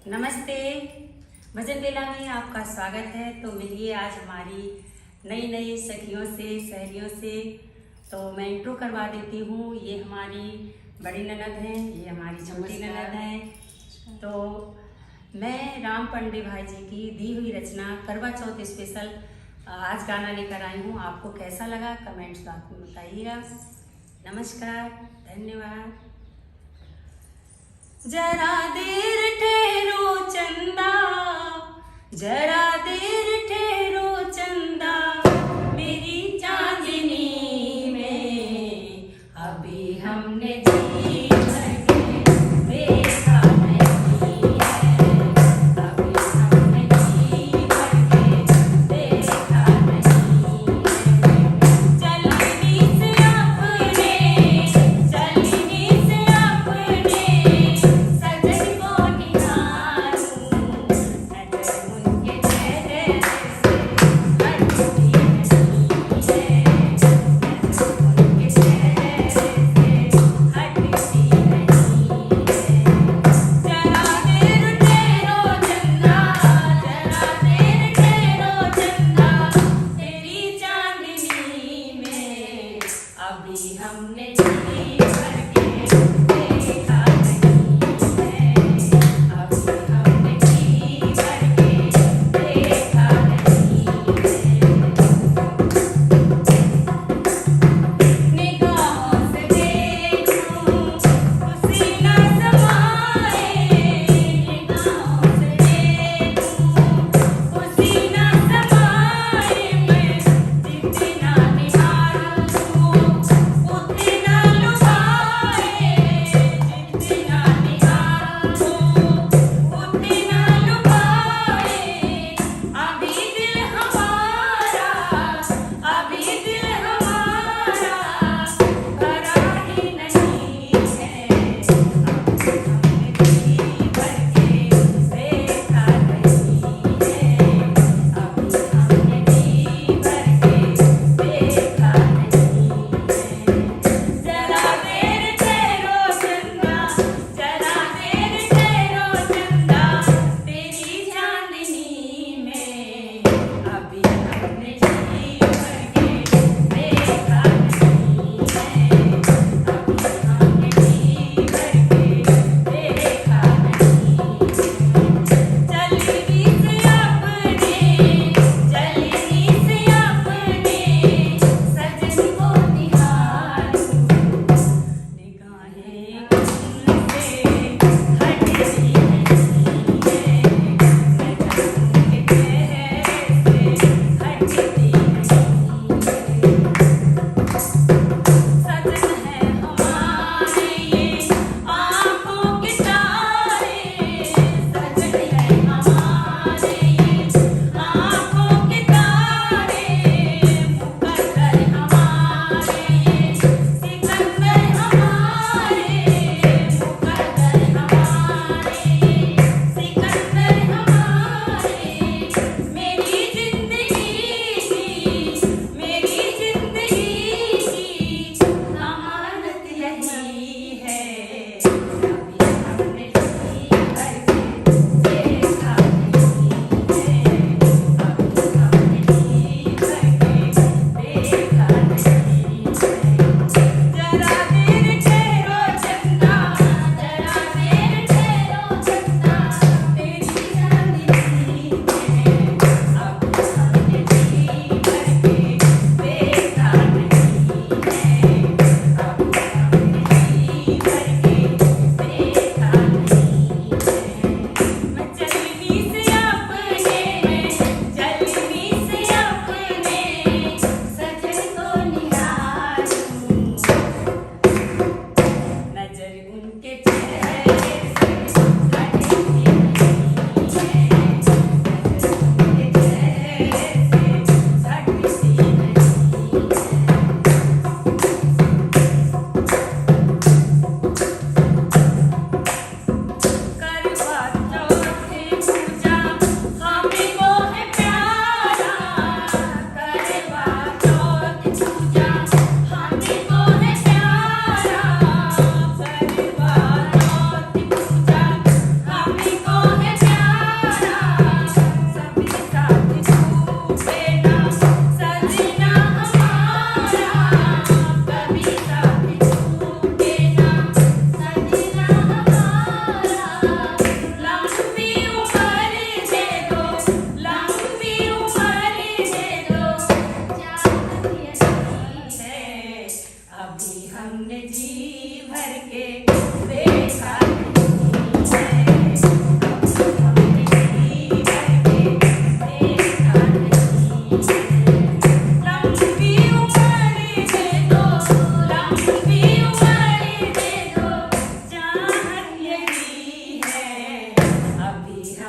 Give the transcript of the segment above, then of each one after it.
नमस्ते। भजन बेला में आपका स्वागत है। तो मिलिए आज हमारी नई नई सखियों से, सहेलियों से। तो मैं इंट्रो करवा देती हूँ। ये हमारी बड़ी ननद हैं, ये हमारी छोटी ननद हैं। तो मैं राम पंडे भाई जी की दी हुई रचना करवा चौथ स्पेशल आज गाना लेकर आई हूँ। आपको कैसा लगा कमेंट्स बात में बताइएगा। नमस्कार, धन्यवाद। जरा देर ठहरो चंदा, जरा देर ठहरो चंदा, मेरी चांदनी में अभी हमने जी भर के देखा नहीं है, अभी हमने जी भर के देखा नहीं है। चलनी से अपने, चलनी से अपने सजन को निहारूं, नजर उनके चेहरे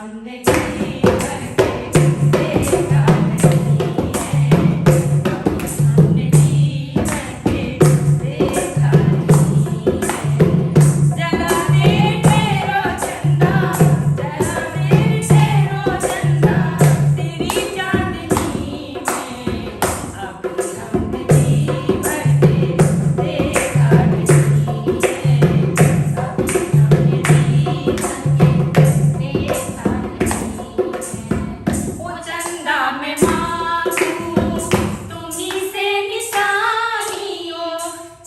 हमने जी भर के देखा नहीं है, कभी हमने जी भर के देखा नहीं है। जगा दे तेरा चंदा, जगा दे तेरा चंदा, तेरी चांदनी में अभी हमने जी भर के देखा नहीं है, कभी हमने जी भर के देखा नहीं है। ओ चंदा मैं मांगू तुम्हीं से निशानी, ओ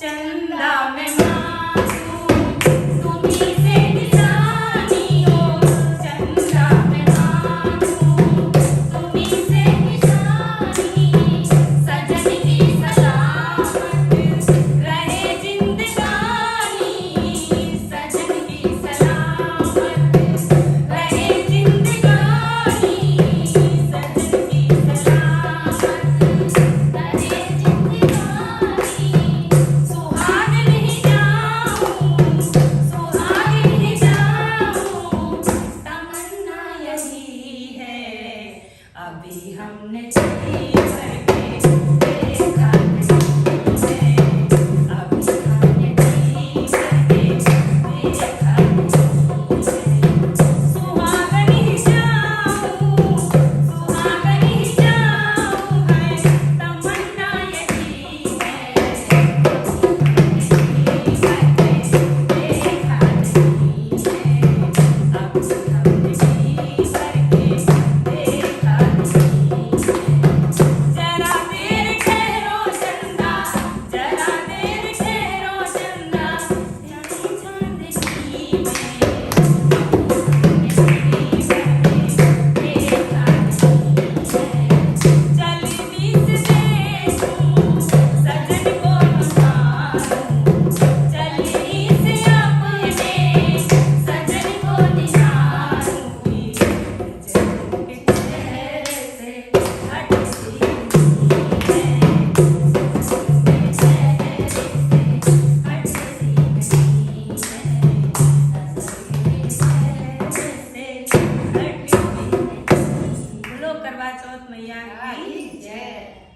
चंदा मैं मांगू तुम्हीं से निशानी, ओ चंदा मैं मांगू तुम्हीं से निशानी। सजन की सलामत रहे जिंदगानी, सजन की सलामत रहे जिंदगानी, सजन की सलामत रहे जिंदगानी। सुहाग नहीं जाऊं, सुहाग नहीं जाऊं, तमन्ना यही है, अभी हमने जी भर के देखा नहीं है, अभी हमने जी भर के देखा नहीं है। सुहाग नहीं जाऊं, सुहाग नहीं जाऊं है, तमन्ना यही है, अभी हमने जी भर के देखा नहीं है, अभी हमने जी भर के देखा नहीं है। जरा देर ठहरो चंदा, जरा देर ठहरो चंदा, तेरी चांदनी में हमने जी भर के देखा नहीं है। चलनी से देखूं सजन को निहारूं, चलनी से अपने सजन को निहारूं, जन्म के चेहरे से हटती नहीं है, सजन के चेहरे से हटती नहीं है, सजन के चेहरे से हटती नहीं। बोलो करवा चौथ मैया की जय।